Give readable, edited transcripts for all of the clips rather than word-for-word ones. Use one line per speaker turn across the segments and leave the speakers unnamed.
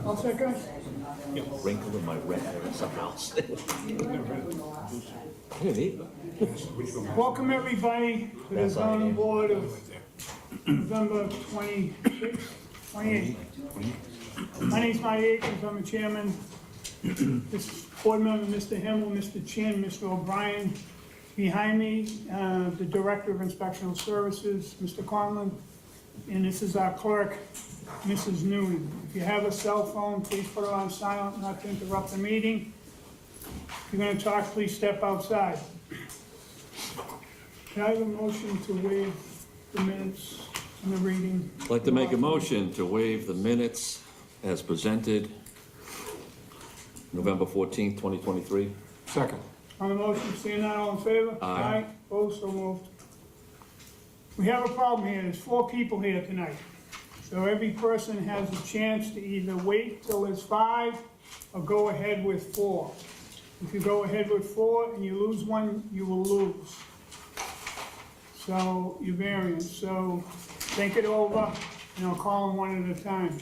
I'll second.
Wrinkle in my red hair or something else. I didn't either.
Welcome, everybody, to the
That's all I
zoning
need.
board of November 26th, 28th. My name's Marty Akins, I'm the chairman. This board member, Mr. Himmel, Mr. Chin, Mr. O'Brien. Behind me, the Director of Inspectional Services, Mr. Conlon. And this is our clerk, Mrs. Newton. If you have a cell phone, please put it on silent, not to interrupt the meeting. If you're gonna talk, please step outside. Can I have a motion to waive the minutes and the reading?
I'd like to make a motion to waive the minutes as presented, November 14th, 2023.
Second.
On the motion, seeing none, all in favor?
Aye.
Opposed, so moved. We have a problem here, there's 4 people here tonight. So every person has a chance to either wait till there's 5 or go ahead with 4. If you go ahead with 4 and you lose one, you will lose. So, your variance, so think it over and I'll call them one at a time.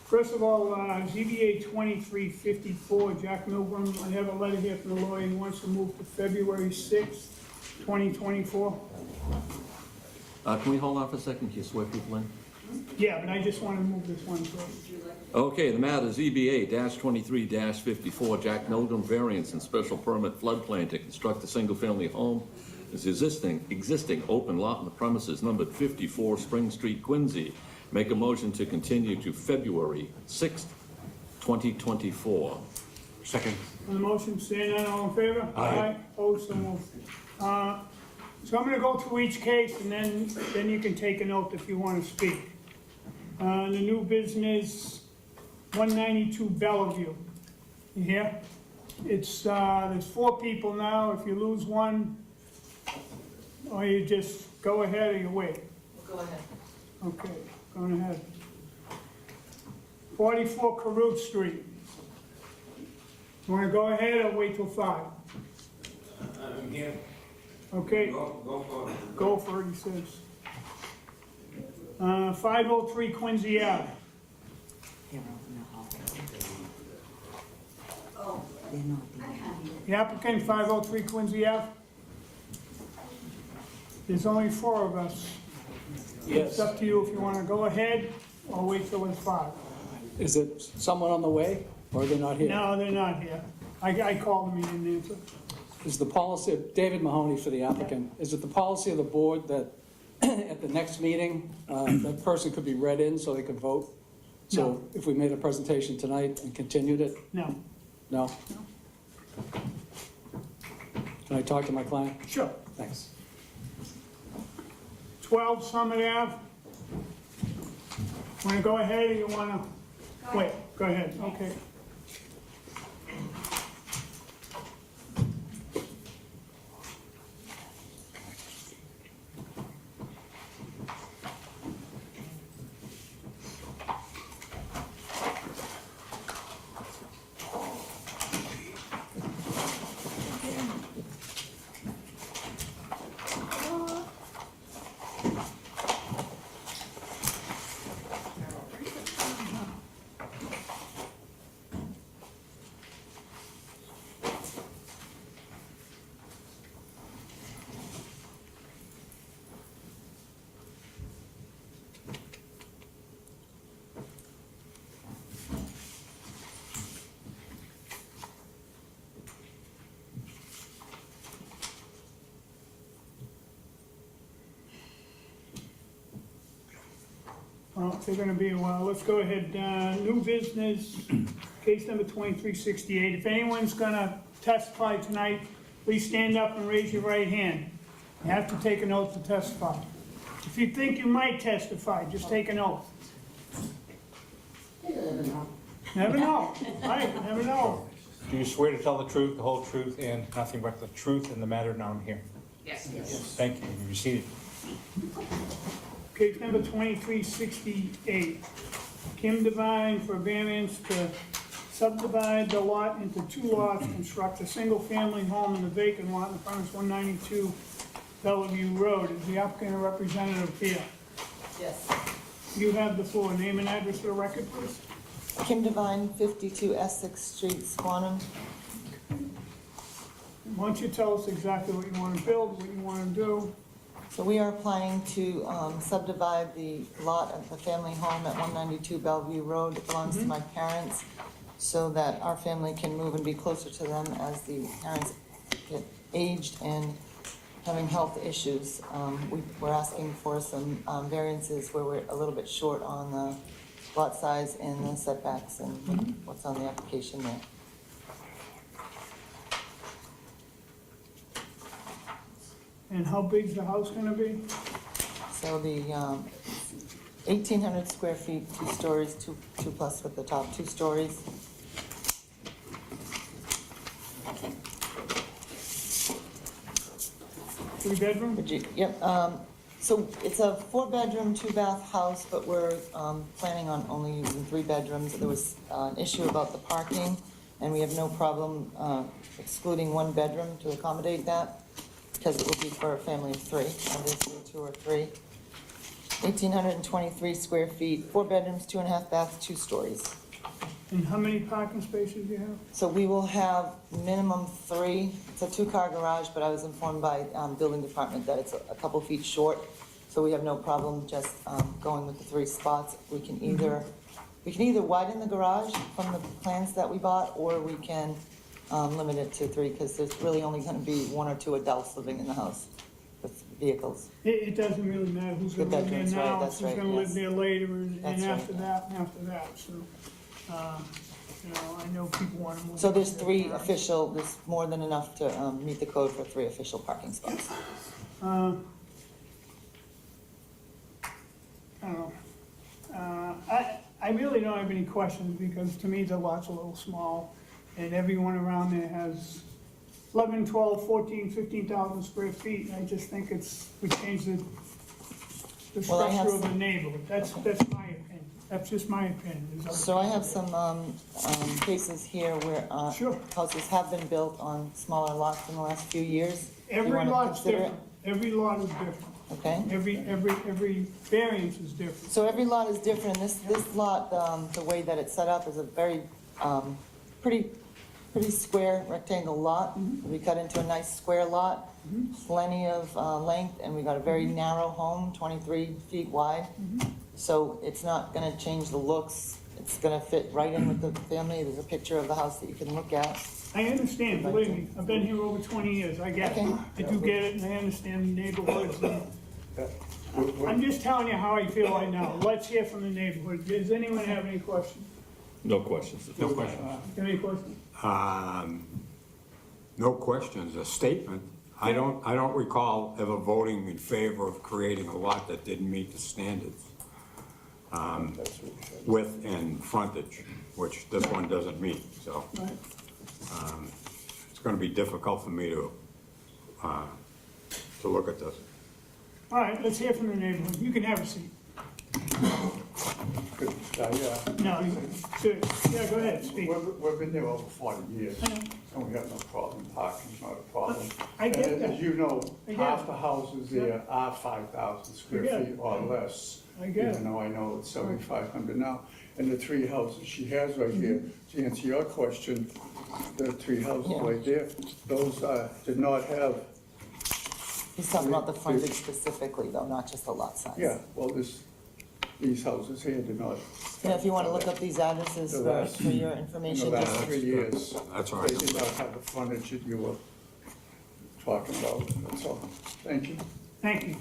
First of all, ZBA 2354, Jack Milgram, I have a letter here from the lawyer, he wants to move to February 6th, 2024.
Can we hold on for a second? Can you swear people in?
Yeah, but I just want to move this one first.
Okay, the matter is ZBA-23-54, Jack Milgram variance and special permit floodplain to construct a single-family home. This existing open lot on the premises numbered 54 Spring Street, Quincy. Make a motion to continue to February 6th, 2024.
Second.
On the motion, seeing none, all in favor?
Aye.
Opposed, so moved. So I'm gonna go through each case and then you can take an oath if you want to speak. The new business, 192 Bellevue. You hear? It's, there's 4 people now. If you lose one, or you just go ahead or you wait.
Go ahead.
Okay, going ahead. 44 Carruth Street. You wanna go ahead or wait till 5?
I'm here.
Okay,
Go for it.
go for it, he says. 503 Quincy Ave.
They're over in the hall. They're not there.
The applicant, 503 Quincy Ave. There's only 4 of us. It's up to you if you wanna go ahead or wait till it's 5.
Is it someone on the way, or are they not here?
No, they're not here. I called them, he didn't answer.
Is the policy, David Mahoney for the applicant, is it the policy of the board that at the next meeting, that person could be read in so they could vote? So
No.
if we made a presentation tonight and continued it,
No,
no? Can I talk to my client?
sure.
Thanks.
12 Summit Ave. Wanna go ahead or you wanna wait? Go ahead, okay. Well, they're gonna be a while. Let's go ahead. New business, case number 2368. If anyone's gonna testify tonight, please stand up and raise your right hand. You have to take an oath to testify. If you think you might testify, just take an oath. Never know. Right, never know.
Do you swear to tell the truth, the whole truth, and nothing but the truth in the matter now here?
Yes.
Thank you. You received
Case number 2368. Kim Devine for variance to subdivide the lot into 2 lots, construct a single-family home in the vacant lot in the premise 192 Bellevue Road. Is the applicant a representative here?
Yes.
You have the floor. Name and address for the record, please.
Kim Devine, 52 Essex Street, Squantum.
Why don't you tell us exactly what you want to build, what you want to do?
So we are planning to subdivide the lot of the family home at 192 Bellevue Road. It belongs to my parents, so that our family can move and be closer to them as the parents get aged and having health issues. We're asking for some variances where we're a little bit short on the lot size and the setbacks and what's on the application there.
And how big's the house gonna be?
So the 1,800 square feet, 2 stories, two plus with the top 2 stories.
Three bedroom?
Would you, yep, so it's a 4-bedroom, 2-bath house, but we're planning on only using 3 bedrooms. There was an issue about the parking, and we have no problem excluding 1 bedroom to accommodate that, because it will be for a family of 3, obviously 2 or 3. 1,823 square feet, 4 bedrooms, 2.5 baths, 2 stories.
And how many parking spaces do you have?
So we will have minimum 3. It's a 2-car garage, but I was informed by building department that it's a couple feet short. So we have no problem just going with the 3 spots. We can either widen the garage from the plans that we bought, or we can limit it to 3, because there's really only gonna be 1 or 2 adults living in the house with vehicles.
It doesn't really matter who's
The
gonna live there
bedrooms, right,
now,
that's
who's
right,
gonna live
yes.
there later, and
That's right,
after
yeah.
that, and after that, so. You know, I know people wanna move.
So there's
their
3
cars.
official, there's more than enough to meet the code for 3 official parking spots.
I don't know. I really don't have any questions, because to me, the lot's a little small, and everyone around there has 11, 12, 14, 15,000 square feet, and I just think we change the
Well, I have
structure of the
some-
neighborhood. That's my opinion. That's just my opinion. There's other
So I have
people.
some cases here where
Sure.
houses have been built on smaller lots in the last few years. Do you
Every
wanna
lot's
consider it?
different. Every lot is different.
Okay,
Every variance is different.
so every lot is different. This lot, the way that it's set up is a very, pretty square rectangle lot. We cut into a nice square lot, plenty of length, and we got a very narrow home, 23 feet wide. So it's not gonna change the looks. It's gonna fit right in with the family. There's a picture of the house that you can look at.
I understand, believe me, I've been here over 20 years, I get it.
Okay.
I do get it, and I understand the neighborhoods. I'm just telling you how I feel right now. Let's hear from the neighborhood. Does anyone have any questions?
No questions.
No question.
Any questions?
No questions, a statement. I don't recall ever voting in favor of creating a lot that didn't meet the standards. Width and frontage, which this one doesn't meet, so
Right.
it's gonna be difficult for me to look at this.
All right, let's hear from the neighborhood. You can have a seat. No, good. Yeah, go ahead, speak.
We've been there over 40 years,
I know.
and we have no problem, parking's not a problem.
I get
And
that.
as you know,
I get
half
it.
the houses there are 5,000 square
I get it.
feet or less.
I get it.
Even though I know it's 7,500 now. And the 3 houses she has right here,
Mm-hmm.
to answer your question, the 3 houses
Yeah.
right there, those did not have,
He's talking about the frontage specifically, though, not just the lot size.
yeah, well, these houses here did not.
You know, if you wanna look up these addresses
The
for
last-
your
In
information,
the
just
last 3 years,
That's all
they
right.
did not have the frontage that you were talking about, that's all. Thank you.
Thank you.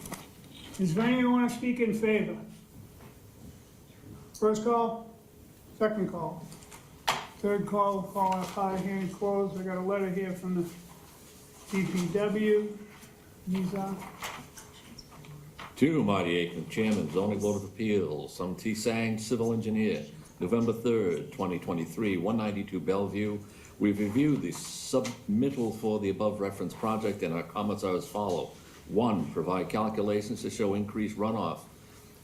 Is there anyone want to speak in favor? First call, second call, third call, call hearing closed. I got a letter here from the DPW. These are,
To Marty Aiken, Chairman, Zoning Board of Appeals, Sum T. Sang, Civil Engineer, November 3rd, 2023, 192 Bellevue. We've reviewed the submittal for the above referenced project, and our comments are as follow. 1, provide calculations to show increased runoff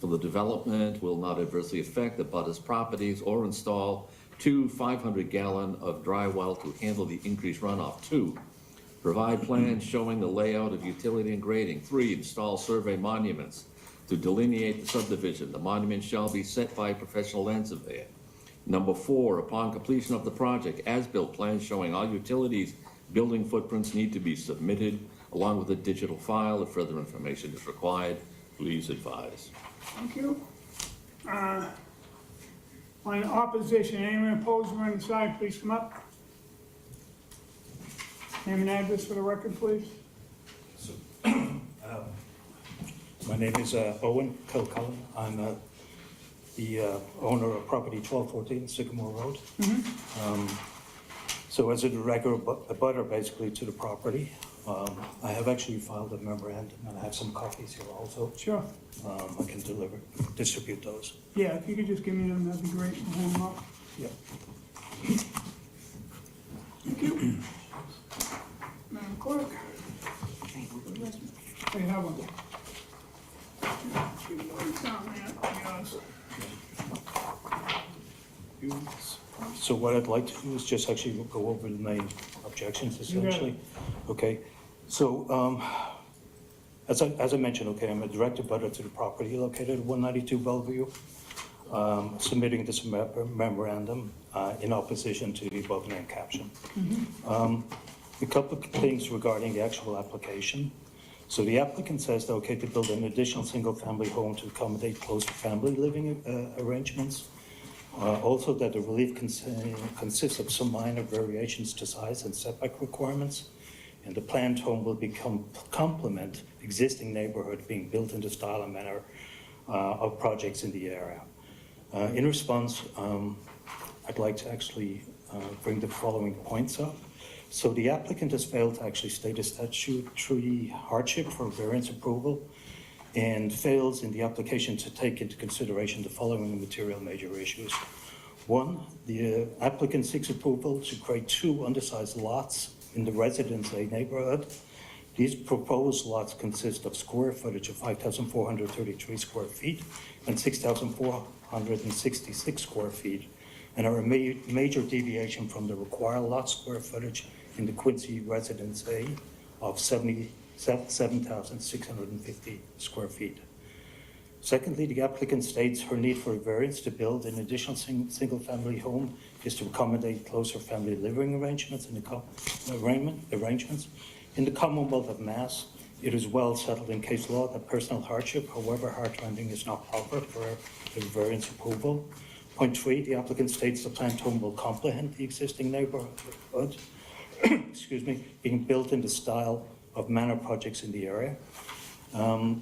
from the development will not adversely affect the butters properties, or install 2 500-gallon of dry well to handle the increased runoff. 2, provide plans showing the layout of utility and grading. 3, install survey monuments to delineate the subdivision. The monument shall be set by a professional land surveyor. Number 4, upon completion of the project, as-built plans showing all utilities, building footprints need to be submitted along with a digital file. If further information is required, please advise.
Thank you. On opposition, anyone opposed or undecided, please come up. Name and address for the record, please.
My name is Owen Kilcullen. I'm the owner of property 1214 Sycamore Road. So as a regular abutter basically to the property, I have actually filed a memorandum, and I have some copies here also.
Sure.
I can distribute those.
Yeah, if you could just give me them, that'd be great. We'll hand them up.
Yeah.
Madam Clerk. There you have one. Down there, yours.
So what I'd like to do is just actually go over the main objections essentially. Okay, so as I mentioned, okay, I'm a direct abutter to the property located at 192 Bellevue, submitting this memorandum in opposition to the above named caption. A couple of things regarding the actual application. So the applicant says that, okay, to build an additional single-family home to accommodate closer family living arrangements. Also that the relief consists of some minor variations to size and setback requirements, and the planned home will complement existing neighborhood being built in the style and manner of projects in the area. In response, I'd like to actually bring the following points up. So the applicant has failed to actually state a statutory hardship for variance approval, and fails in the application to take into consideration the following material major issues. One, the applicant seeks approval to create 2 undersized lots in the Residence A neighborhood. These proposed lots consist of square footage of 5,433 square feet and 6,466 square feet, and are a major deviation from the required lot square footage in the Quincy Residence A of 7,650 square feet. Secondly, the applicant states her need for a variance to build an additional single-family home is to accommodate closer family living arrangements in the Commonwealth of Mass. It is well settled in case law that personal hardship, however heartrending, is not proper for a variance approval. Point 3, the applicant states the planned home will complement the existing neighborhood, excuse me, being built in the style of manor projects in the area.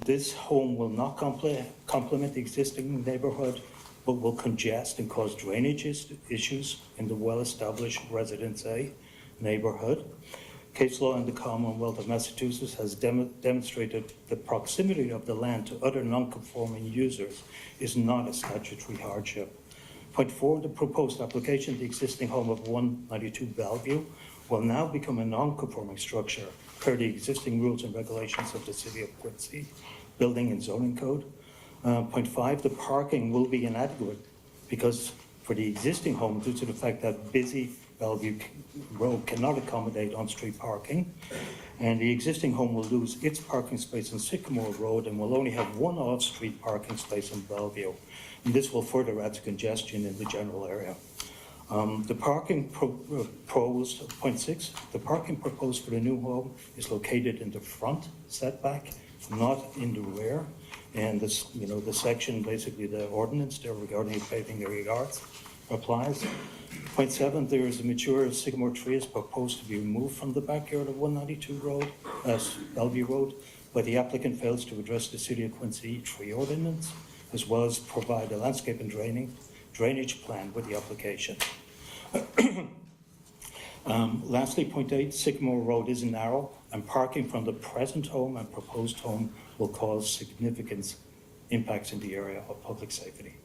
This home will not complement the existing neighborhood, but will congest and cause drainage issues in the well-established Residence A neighborhood. Case law in the Commonwealth of Massachusetts has demonstrated the proximity of the land to other non-conforming users is not a statutory hardship. Point 4, the proposed application, the existing home of 192 Bellevue, will now become a non-conforming structure per the existing rules and regulations of the City of Quincy Building and Zoning Code. Point 5, the parking will be inadequate because for the existing home, due to the fact that busy Bellevue Road cannot accommodate on-street parking, and the existing home will lose its parking space on Sycamore Road and will only have 1 off-street parking space in Bellevue. And this will further add to congestion in the general area. The parking proposed, point 6, the parking proposed for the new home is located in the front setback, not in the rear. And this, the section, basically the ordinance there regarding paving area yards applies. Point 7, there is a mature sycamore tree is proposed to be removed from the backyard of 192 Bellevue Road, but the applicant fails to address the City of Quincy tree ordinance, as well as provide a landscape and drainage plan with the application. Lastly, point 8, Sycamore Road is narrow, and parking from the present home and proposed home will cause significant impacts in the area of public safety.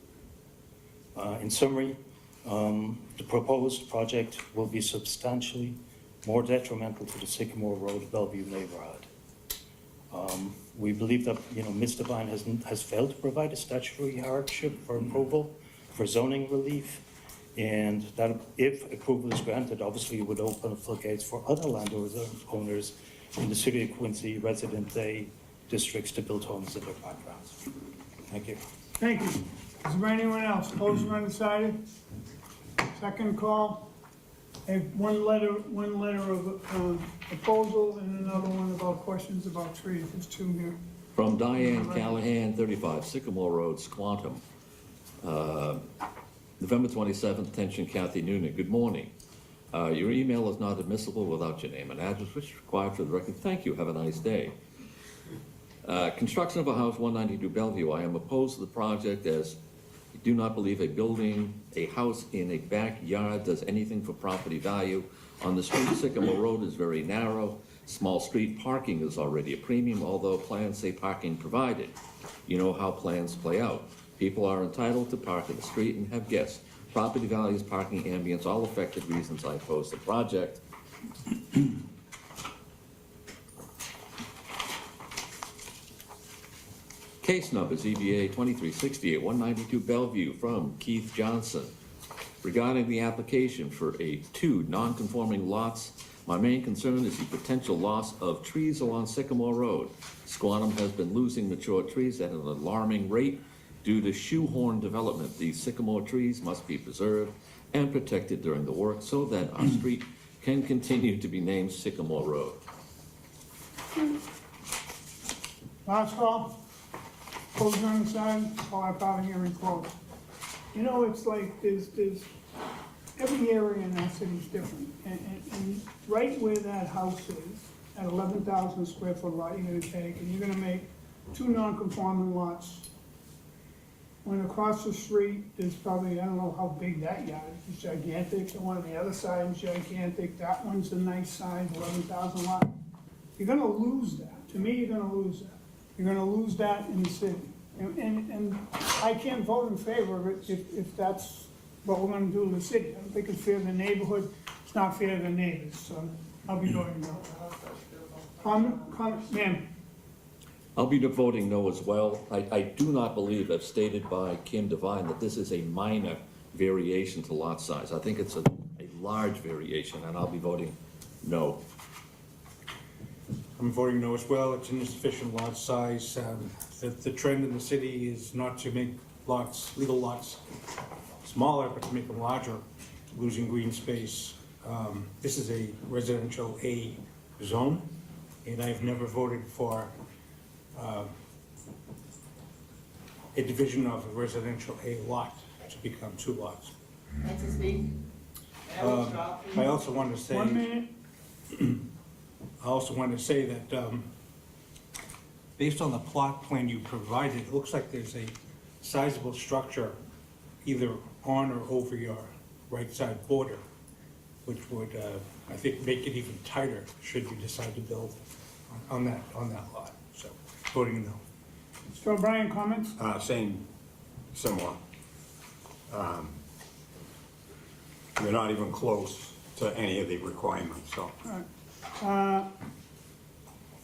In summary, the proposed project will be substantially more detrimental to the Sycamore Road Bellevue neighborhood. We believe that Ms. Devine has failed to provide a statutory hardship for approval for zoning relief, and that if approval is granted, obviously it would open the floodgates for other landowners in the City of Quincy Resident A districts to build homes in their backgrounds. Thank you.
Thank you. Is there anyone else opposed or undecided? Second call, I have one letter of proposal and another one about questions about trees. There's two here.
From Diane Callahan, 35 Sycamore Road, Squantum. November 27th, attention Kathy Noonan, good morning. Your email is not admissible without your name and address, which is required for the record. Thank you, have a nice day. Construction of a house, 192 Bellevue. I am opposed to the project as I do not believe a house in a backyard does anything for property value. On the street, Sycamore Road is very narrow. Small street parking is already a premium, although plans say parking provided. You know how plans play out. People are entitled to park in the street and have guests. Property values, parking, ambience, all affected reasons I oppose the project. Case number ZBA 2368, 192 Bellevue from Keith Johnson. Regarding the application for two non-conforming lots, my main concern is the potential loss of trees along Sycamore Road. Squantum has been losing mature trees at an alarming rate due to shoehorn development. These sycamore trees must be preserved and protected during the work so that our street can continue to be named Sycamore Road.
Last call, closed on the side, call our public hearing closed. You know, it's like there's every area in our city is different. And right where that house is, at 11,000 square foot lot, you're gonna take, and you're gonna make two non-conforming lots. When across the street, there's probably, I don't know how big that yard is, it's gigantic, the one on the other side is gigantic, that one's a nice size, 11,000 lot. You're gonna lose that, to me, you're gonna lose that. You're gonna lose that in the city. And I can't vote in favor of it if that's what we're gonna do in the city. I don't think it's fair to the neighborhood, it's not fair to the neighbors, so I'll be voting no. Comment, ma'am?
I'll be voting no as well. I do not believe, as stated by Kim Devine, that this is a minor variation to lot size. I think it's a large variation, and I'll be voting no.
I'm voting no as well. It's an insufficient lot size. The trend in the city is not to make lots, legal lots, smaller, but to make them larger, losing green space. This is a residential A zone, and I've never voted for a division of a residential A lot to become two lots.
What's his name?
I also want to say.
1 minute.
I also wanted to say that, based on the plot plan you provided, it looks like there's a sizable structure either on or over your right side border, which would, I think, make it even tighter should you decide to build on that lot. So, voting no.
Mr. O'Brien, comments?
Same, similar. You're not even close to any of the requirements, so.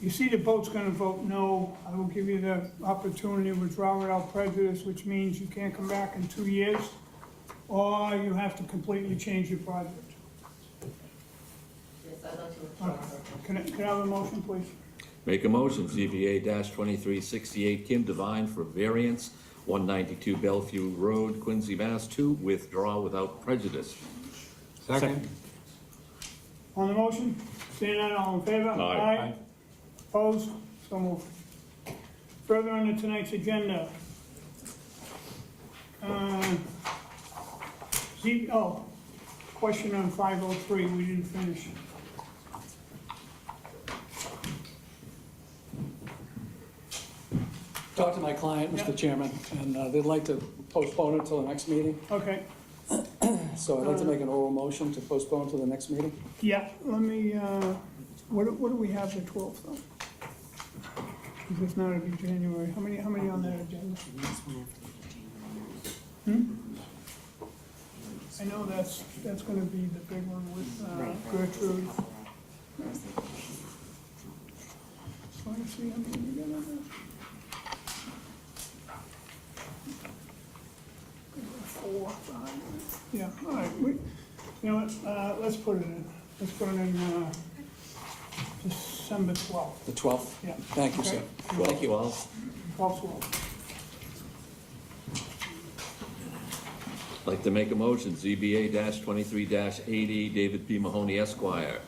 You see the vote's gonna vote no. I will give you the opportunity to withdraw without prejudice, which means you can't come back in 2 years, or you have to completely change your project.
Yes, I'd like to withdraw.
Can I have a motion, please?
Make a motion, ZBA-2368, Kim Devine for variance, 192 Bellevue Road, Quincy, Mass. To withdraw without prejudice.
Second?
On the motion, seeing none, all in favor?
Aye.
Opposed? So moved. Further on to tonight's agenda. Question on 503, we didn't finish.
Talked to my client, Mr. Chairman, and they'd like to postpone it till the next meeting.
Okay,
So I'd like to make an oral motion to postpone to the next meeting.
yeah, let me, what do we have the 12th though? Is this not gonna be January? How many on that agenda? I know that's gonna be the big one with Gertrude. So let's see how many we got on there. 4, 5, yeah, all right, you know what, let's put it in, December 12th,
The 12th?
yeah.
Thank you, sir.
Okay.
Thank you.
12th.
I'd like to make a motion, ZBA-23-80, David P. Mahoney Esquire,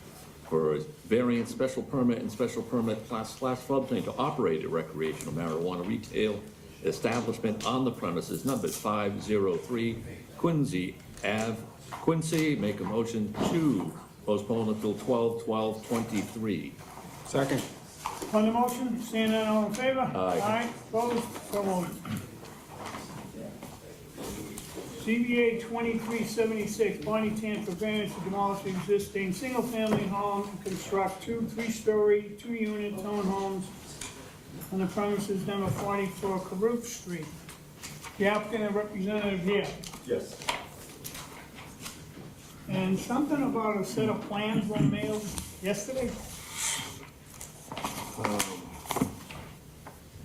for variance special permit and special permit / floodplain to operate a recreational marijuana retail establishment on the premises numbered 503 Quincy Ave, Quincy. Make a motion to postpone until 12/12/23.
Second.
On the motion, seeing none, all in favor?
Aye.
Aye, opposed, so moved. CBA 2376, Bonnie Tan for variance to demolish the existing single-family home and construct two 3-story, 2-unit townhomes on the premises number 44 Caruth Street. The applicant and representative here.
Yes.
And something about a set of plans were mailed yesterday?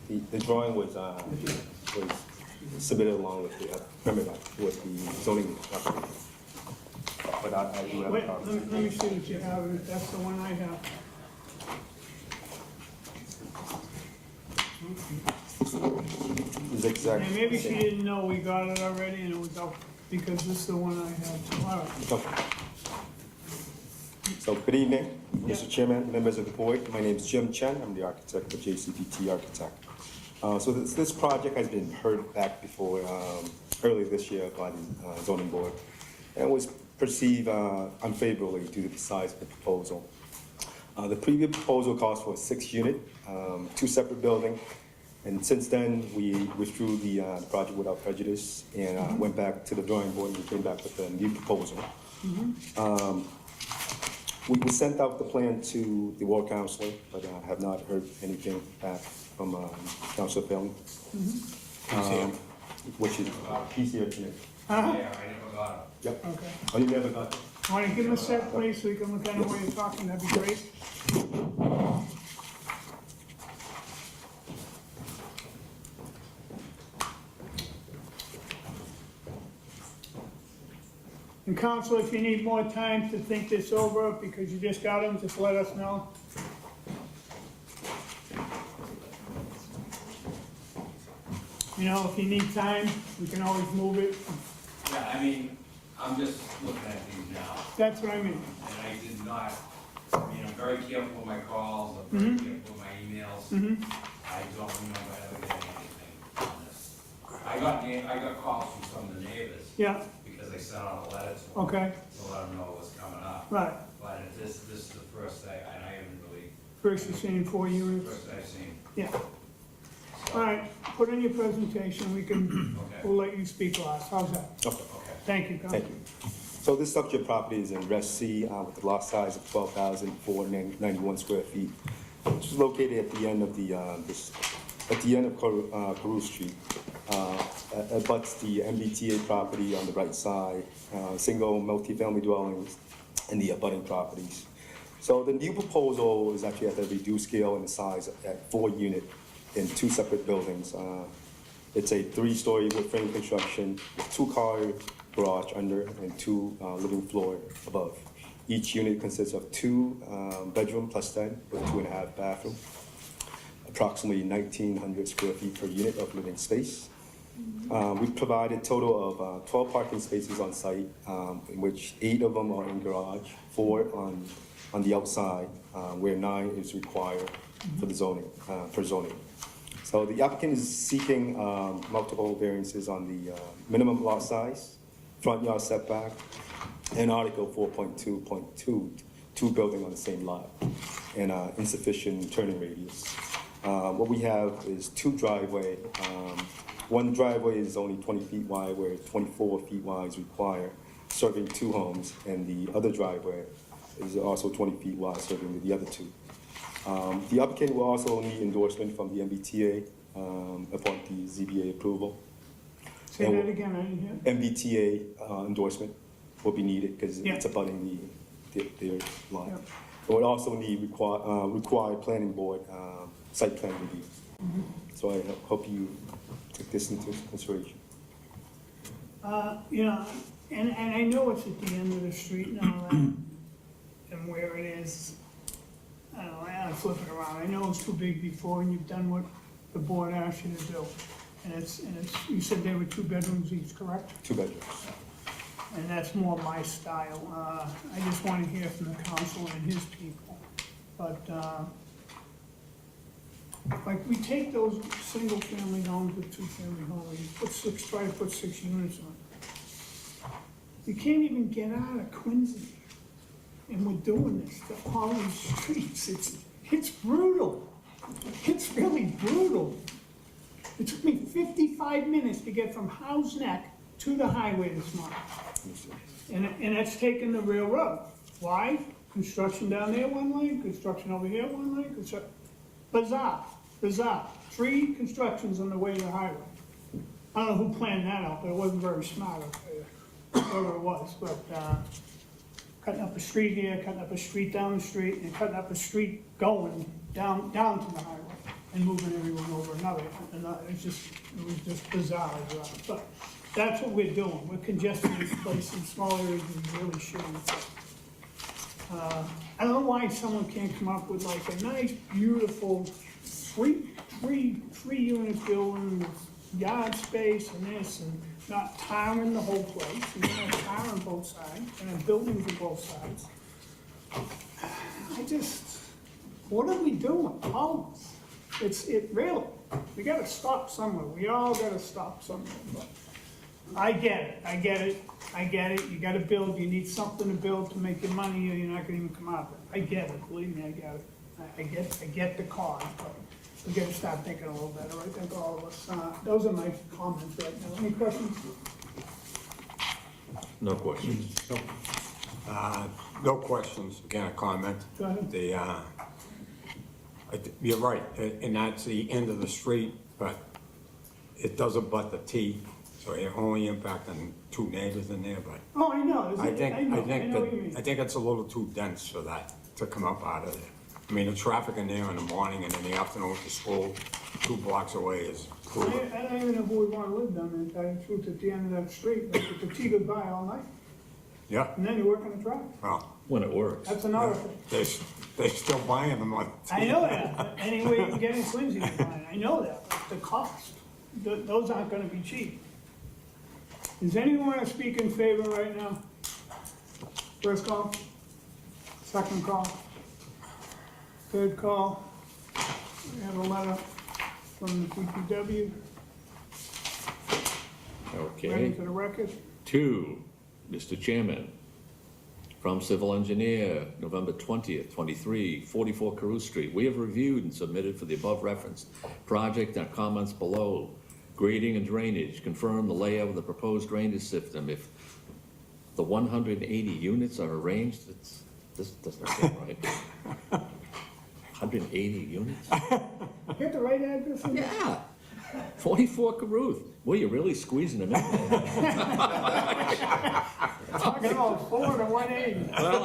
The drawing was submitted along with the permit with the zoning application. But I do have a
Wait,
copy.
let me see what you have, if that's the one I have.
It's exact.
Yeah, maybe she
same.
didn't know we got it already and it was up, because this is the one I have. All right.
Okay. So, good evening, Mr. Chairman, members of the board. My name is Jim Chen. I'm the architect for JCPT Architect. So this project has been heard back before, earlier this year by the zoning board, and was perceived unfavorably due to the size of the proposal. The previous proposal calls for a 6-unit, 2 separate buildings, and since then, we withdrew the project without prejudice and went back to the drawing board and we came back with a new proposal. We sent out the plan to the ward counselor, but have not heard anything back from Councilor Phelan. Which is, he's here today.
Huh?
Yeah, I never got
Yep.
Okay.
Oh, you never got it?
Want to give him a sec, please, so you can look at him while you're talking, that'd be great. And counsel, if you need more time to think this over, because you just got him, just let us know. You know, if you need time, we can always move it.
Yeah, I mean, I'm just looking at these now,
That's what I mean.
and I did not, I mean, I'm very careful with my calls, I'm very careful with my emails. I don't remember ever getting anything on this. I got calls from some of the neighbors,
Yeah,
because I sent out a letter to them
okay,
to let them know what was coming up.
right.
But this is the first day, and I haven't really,
First you're saying 4 units.
first I've seen.
Yeah. All right, put in your presentation, we can,
Okay.
we'll let you speak last. How's that?
Okay.
Okay.
Thank you, Counsel.
Thank you. So this subject property is in Res C with a lot size of 12,491 square feet, which is located at the end of Caruth Street. It abuts the MBTA property on the right side, single multifamily dwellings, and the abutting properties. So the new proposal is actually at a reduced scale in the size at 4-unit in 2 separate buildings. It's a 3-story wood frame construction with 2-car garage under and 2 living floor above. Each unit consists of 2 bedroom plus den with 2.5 bathroom, approximately 1,900 square feet per unit of living space. We provided a total of 12 parking spaces on site, in which 8 of them are in garage, 4 on the outside, where 9 is required for the zoning, for zoning. So the applicant is seeking multiple variances on the minimum lot size, front yard setback, and Article 4.2.2, 2 building on the same lot, and insufficient turning radius. What we have is 2 driveway. One driveway is only 20 feet wide, where 24 feet wide is required, serving 2 homes, and the other driveway is also 20 feet wide, serving the other 2. The applicant will also need endorsement from the MBTA upon the ZBA approval.
Say that again, I didn't hear.
MBTA endorsement will be needed because
Yeah.
it's abutting their lot.
Yeah.
It would also need required planning board site plan review. So I hope you take this into consideration.
You know, and I know it's at the end of the street and all that, and where it is, I don't know, I flip it around. I know it's too big before, and you've done what the board asked you to do. And it's, you said they were 2 bedrooms each, correct?
2 bedrooms.
And that's more my style. I just want to hear from the council and his people. But, like, we take those single-family homes with 2-family homes, and try to put 6 units on. You can't even get out of Quincy, and we're doing this, to all these streets. It's brutal. It's really brutal. It took me 55 minutes to get from Howes Neck to the highway this morning. And that's taking the railroad. Why? Construction down there one lane, construction over here one lane, bizarre. 3 constructions on the way to the highway. I don't know who planned that out, but it wasn't very smart, I'll tell you, whoever it was, but, cutting up a street here, cutting up a street down the street, and cutting up a street going down to the highway, and moving everyone over another, and it was just bizarre. But that's what we're doing, we're congesting this place in small areas we really shouldn't. I don't know why someone can't come up with like a nice, beautiful, three unit building with yard space and this, and not tiring the whole place, and then have tire on both sides, and have buildings on both sides. What are we doing? Oh, really, we gotta stop somewhere, we all gotta stop somewhere, but I get it, you gotta build, you need something to build to make your money, or you're not gonna even come out of it. I get it, believe me, I get it. I get the cause, but we gotta start thinking a little better, I think all of us. Those are my comments right now. Any questions?
No questions.
No questions, again, a comment.
Go ahead.
You're right, and that's the end of the street, but it does abut the T, so it only impacting 2 neighbors in there, but
Oh, I know,
I think
what you mean.
it's a little too dense for that to come up out of there. I mean, the traffic in there in the morning and in the afternoon to school, 2 blocks away is brutal.
I don't even know who would wanna live down there, to tell you the truth, at the end of that street, like, the T goes by all night,
Yeah,
and then you work on the traffic.
well,
When it works.
That's another thing.
they're still buying them like.
I know that, any way you can get in Quincy, is fine. I know that, but the cost, those aren't gonna be cheap. Does anyone want to speak in favor right now? First call, second call, third call. We have a letter from the DPW, ready
Okay.
for the record.
2, Mr. Chairman, from Civil Engineer, November 20th, 23, 44 Carew Street. We have reviewed and submitted for the above referenced project and comments below. Grading and drainage, confirm the layout of the proposed drainage system. If the 180 units are arranged, this doesn't seem right. 180 units?
Get the right address in there?
Yeah, 44 Caruth. Well, you're really squeezing them in there.
Talking about 4 to 180.
Well,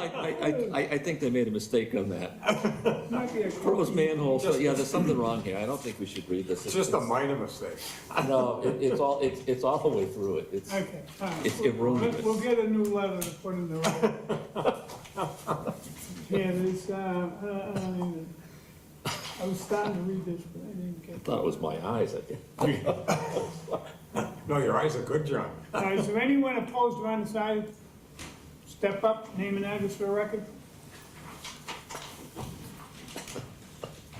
I think they made a mistake on that.
Might be a
Rose manhole, so yeah, there's something wrong here. I don't think we should read this.
It's just a minor mistake.
No, it's all the way through it. It's,
Okay, all right.
It ruined it.
We'll get a new letter to put in the record. Yeah, there's, I was starting to read this, but I didn't
I
get.
thought it was my eyes.
No, your eyes are good, John.
All right, is there anyone opposed or undecided? Step up, name and address for the record.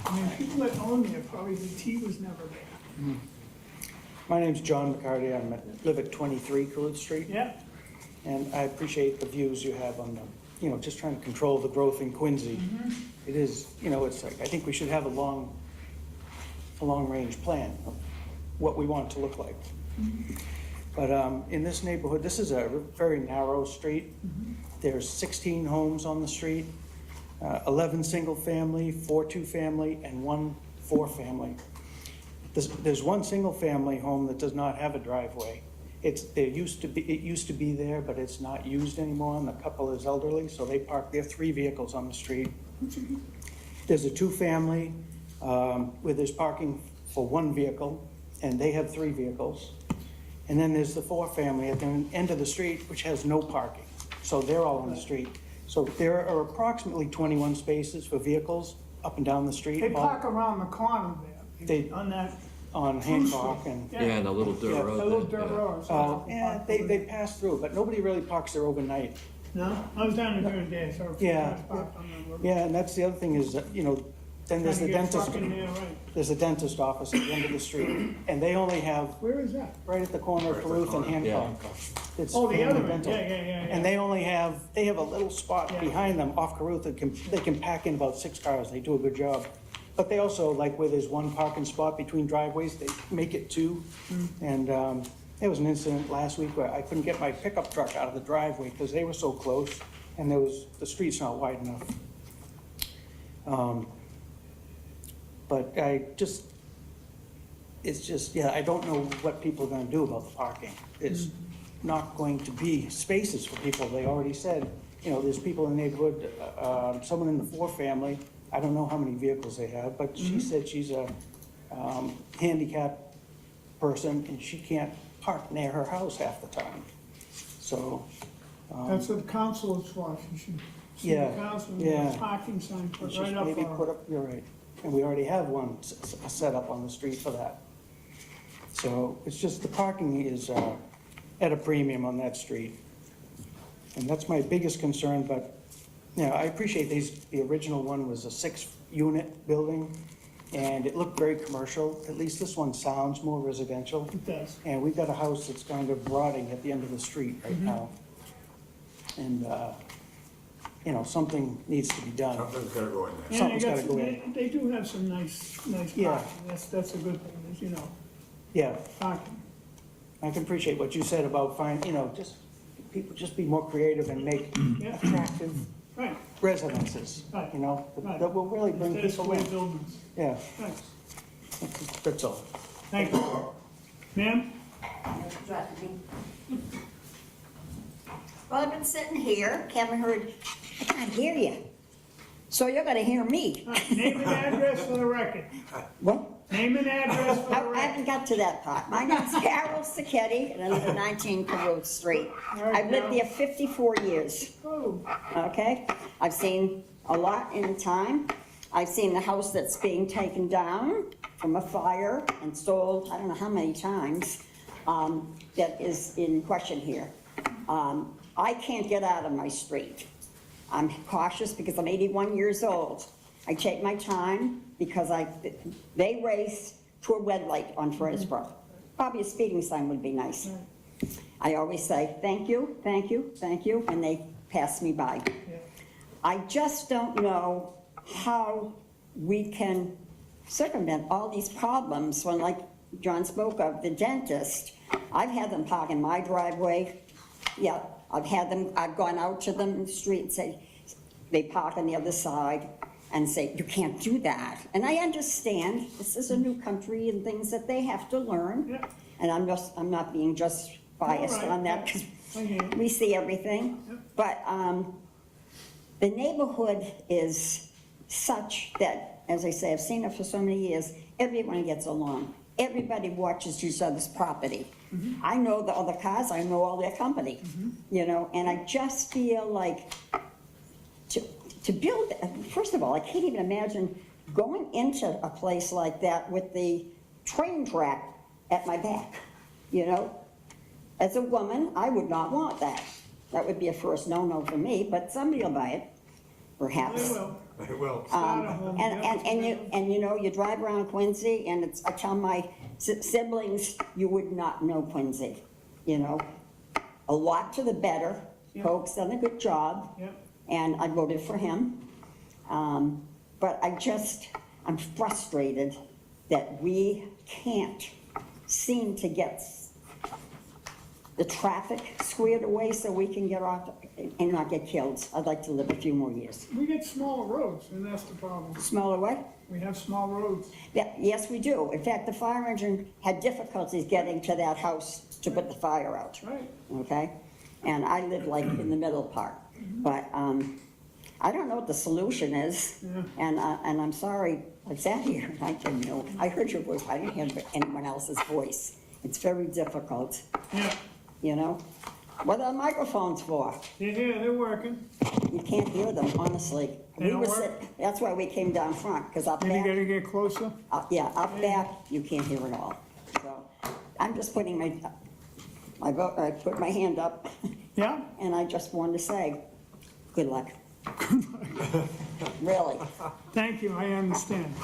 I mean, people that own there, probably the T was never there.
My name's John McCarty, live at 23 Caruth Street,
Yeah,
and I appreciate the views you have on the, just trying to control the growth in Quincy. It is, it's like, I think we should have a long-range plan of what we want it to look like. But in this neighborhood, this is a very narrow street. There's 16 homes on the street, 11 single-family, 4 two-family, and 1 four-family. There's 1 single-family home that does not have a driveway. It used to be there, but it's not used anymore, and the couple is elderly, so they park their 3 vehicles on the street. There's a two-family where there's parking for 1 vehicle, and they have 3 vehicles. And then there's the 4-family at the end of the street, which has no parking, so they're all on the street. So there are approximately 21 spaces for vehicles up and down the street.
they park around the corner there,
They-
on
on Hancock and,
Yeah, and a little dirt
Yeah,
A
road.
little
there,
dirt
yeah.
road. so-
yeah, they pass through, but nobody really parks there overnight.
No, I was down there during the day, so.
Yeah.
I parked on the road.
Yeah, and that's the other thing is, that, you know, then there's the
Trying to get
dentist,
truck in there, right.
there's a dentist office at the end of the street, and they only have,
Where is that?
right at the corner of Duluth and Hancock. It's
Oh, the other
Family
one,
Dental.
yeah.
And they only have, they have a little spot
Yeah.
behind them off Caruth that they can pack in about 6 cars, they do a good job. But they also, like where there's one parking spot between driveways, they make it 2. And there was an incident last week where I couldn't get my pickup truck out of the driveway because they were so close and the street's not wide enough. But it's just, yeah, I don't know what people are gonna do about the parking. It's not going to be spaces for people. They already said, you know, there's people in the neighborhood, someone in the 4 family, I don't know how many vehicles they have, but she said she's a handicapped person and she can't park near her house half the time. So,
That's what the council is for. You should see the
Yeah,
council,
yeah.
a parking sign put
just
right up
maybe
for
put up, you're right. And we already have one set up on the street for that. So it's just the parking is at a premium on that street. And that's my biggest concern, but, you know, I appreciate the original one was a 6-unit building, and it looked very commercial. At least this one sounds more residential.
It does.
And we've got a house that's kind of rotting at the end of the street right now. And, you know, something needs to be done.
Something's gotta go in there.
And they
Something's
got
gotta
some,
go in.
they do have some nice
Yeah.
parking. That's a good thing, is, you know,
Yeah,
parking.
I can appreciate what you said about you know, just, people just be more creative and make
Yeah.
attractive
Right,
residences,
Right.
you know,
Right.
that will really bring
instead of
people
square
in.
buildings.
Yeah,
Thanks.
that's all.
Thank you. Ma'am?
Well, I've been sitting here, haven't heard, I can't hear you. So you're gonna hear me.
All right, name and address for the record.
What?
Name and address for
I
the record.
haven't got to that part. My name's Carol Sacchetti, and I live at 19 Caruth Street. I've lived there 54 years,
Oh,
okay? I've seen a lot in time. I've seen the house that's being taken down from a fire and sold, I don't know how many times, that is in question here. I can't get out of my street. I'm cautious because I'm 81 years old. I take my time because they race to a red light on Furnace Brook. Probably a speeding sign would be nice. I always say, thank you, thank you, thank you, and they pass me by.
yeah.
I just don't know how we can circumvent all these problems when, like John spoke of, the dentist, I've had them park in my driveway. Yeah, I've gone out to them in the street and say, they park on the other side and say, you can't do that. And I understand, this is a new country and things that they have to learn.
Yeah.
And I'm not being just biased
All right,
on that
yeah.
because
I hear you.
we see everything.
Yep.
But the neighborhood is such that, as I say, I've seen it for so many years, everyone gets along. Everybody watches each other's property. I know the other cars, I know all their company, you know, and I just feel like to build, first of all, I can't even imagine going into a place like that with the train track at my back, you know? As a woman, I would not want that. That would be a first no-no for me, but somebody will buy it, perhaps.
I will.
I will.
Start a home, yeah.
And you know, you drive around Quincy, and I tell my siblings, you would not know Quincy, you know? A lot to the better.
Yeah.
Coke's done a good job.
Yep.
And I voted for him. But I'm frustrated that we can't seem to get the traffic squared away so we can get off and not get killed. I'd like to live a few more years.
We get smaller roads, and that's the problem.
Smaller way?
We have small roads.
Yeah, yes, we do. In fact, the fire engine had difficulties getting to that house to put the fire out.
Right.
Okay? And I live like in the middle part. But I don't know what the solution is.
Yeah.
And I'm sorry, I sat here and I didn't know. I heard your voice, I didn't hear anyone else's voice. It's very difficult,
Yeah,
you know? What are the microphones for?
they're here, they're working.
you can't hear them, honestly.
They
We
don't
were
work?
That's why we came down front, because up
Maybe you
back,
gotta get closer?
yeah, up back, you can't hear it all. So I'm just putting I put my hand up,
Yeah?
and I just wanted to say, good luck. Really.
Thank you, I understand.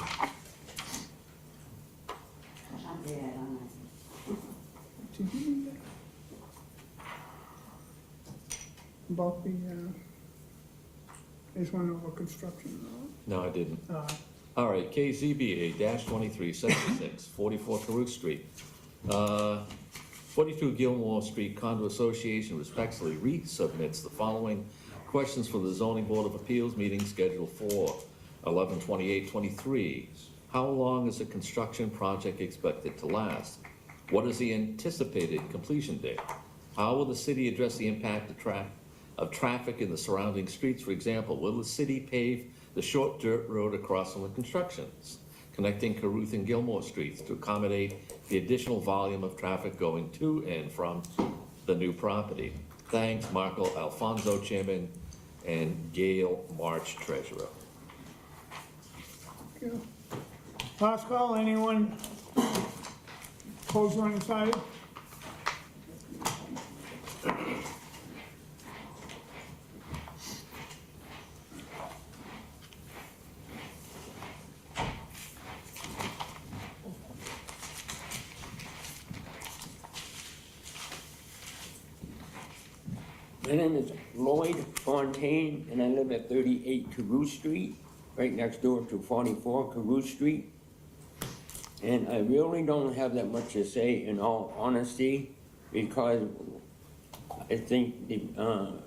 Did you do that? About the, there's one over construction,
No, I didn't.
no?
All right, KZBA-2376, 44 Carew Street. 42 Gilmore Street Condo Association respectfully resubmits the following questions for the Zoning Board of Appeals meeting scheduled for 11/28/23. How long is the construction project expected to last? What is the anticipated completion date? How will the city address the impact of traffic in the surrounding streets? For example, will the city pave the short dirt road across from the constructions, connecting Caruth and Gilmore Streets to accommodate the additional volume of traffic going to and from the new property? Thanks, Marco Alfonso, Chairman, and Gail March, Treasurer.
Last call, anyone opposed or undecided?
My name is Lloyd Fontaine, and I live at 38 Carew Street, right next door to 44 Carew Street. And I really don't have that much to say, in all honesty, because I think the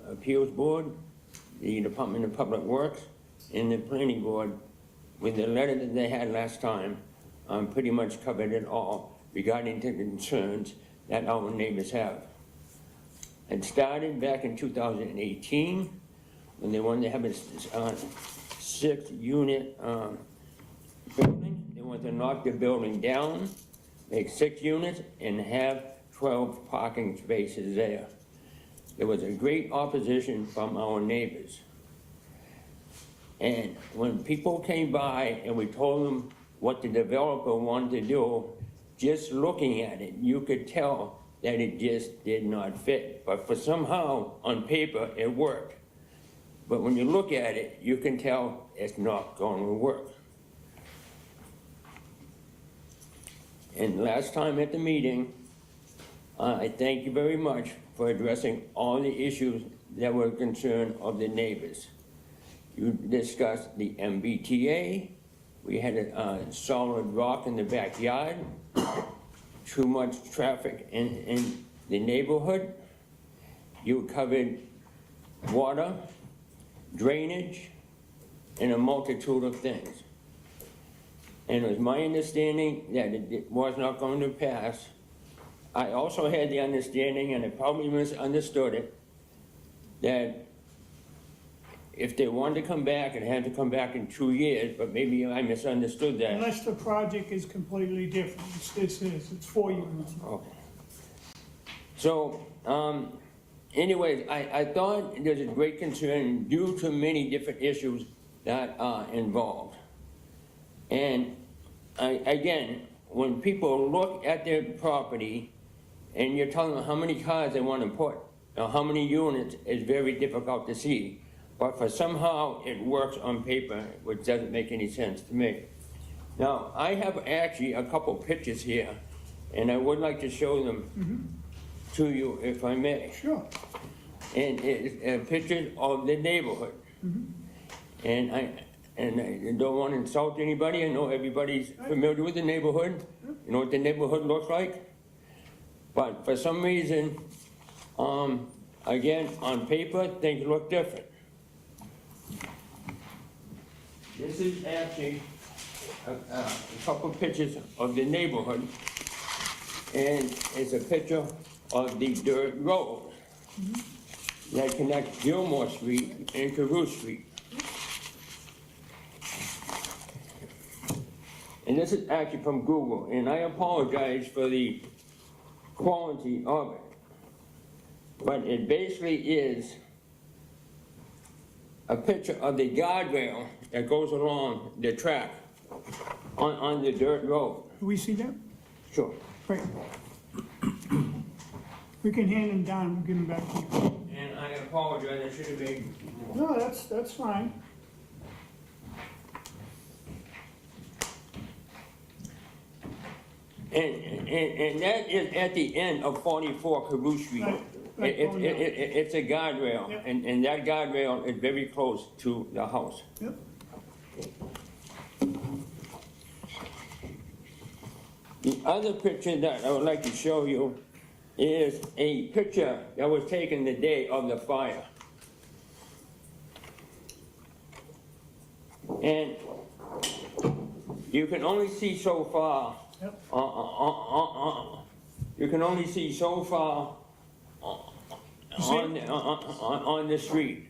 Appeals Board, the Department of Public Works, and the Planning Board, with the letter that they had last time, pretty much covered it all regarding the concerns that our neighbors have. It started back in 2018, when they wanted to have a 6-unit building. They wanted to knock the building down, make 6 units, and have 12 parking spaces there. There was a great opposition from our neighbors. And when people came by and we told them what the developer wanted to do, just looking at it, you could tell that it just did not fit. But for somehow, on paper, it worked. But when you look at it, you can tell it's not going to work. And last time at the meeting, I thank you very much for addressing all the issues that were a concern of the neighbors. You discussed the MBTA. We had a solid rock in the backyard. Too much traffic in the neighborhood. You covered water, drainage, and a multitude of things. And it was my understanding that it was not going to pass. I also had the understanding, and I probably misunderstood it, that if they wanted to come back, it had to come back in 2 years, but maybe I misunderstood that.
Unless the project is completely different, it's 4 units.
Okay. So, anyways, I thought there's a great concern due to many different issues that are involved. And again, when people look at their property and you're telling them how many cars they want to put, or how many units, it's very difficult to see. But for somehow it works on paper, which doesn't make any sense to me. Now, I have actually a couple pictures here, and I would like to show them to you, if I may.
Sure.
And it's pictures of the neighborhood. And I don't want to insult anybody. I know everybody's familiar with the neighborhood. You know what the neighborhood looks like? But for some reason, again, on paper, things look different. This is actually a couple pictures of the neighborhood, and it's a picture of the dirt road that connects Gilmore Street and Carew Street. And this is actually from Google, and I apologize for the quality of it. But it basically is a picture of the guardrail that goes along the track on the dirt road.
Can we see that?
Sure.
Right. We can hand them down, we'll give them back to you.
And I apologize, I should have been.
No, that's fine.
And that is at the end of 44 Carew Street.
Right, right,
It's a guardrail,
Yep.
and that guardrail is very close to the house.
Yep.
The other picture that I would like to show you is a picture that was taken the day of the fire. And you can only see so far.
Yep.
You can only see so far on the street.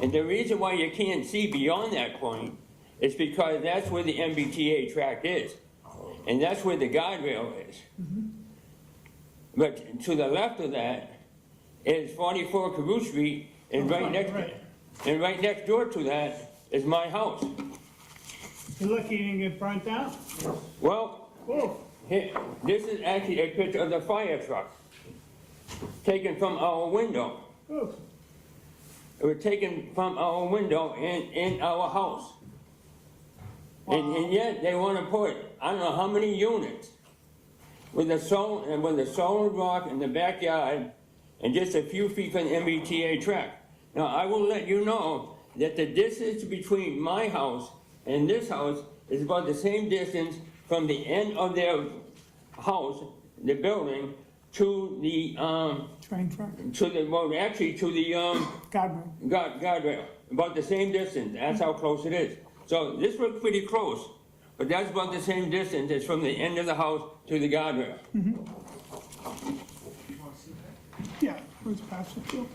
And the reason why you can't see beyond that point is because that's where the MBTA track is. And that's where the guardrail is. But to the left of that is 44 Carew Street, and right next door to that is my house.
You're lucky you didn't get burnt down.
Well,
Whoa,
here, this is actually a picture of the fire truck taken from our window.
whoa.
It was taken from our window in our house. And yet they want to put, I don't know how many units with the solid rock in the backyard and just a few feet from the MBTA track. Now, I will let you know that the distance between my house and this house is about the same distance from the end of their house, the building, to the,
Train track,
actually to the,
guardrail.
guardrail, about the same distance, that's how close it is. So this looks pretty close, but that's about the same distance as from the end of the house to the guardrail.
Yeah, let's pass it through.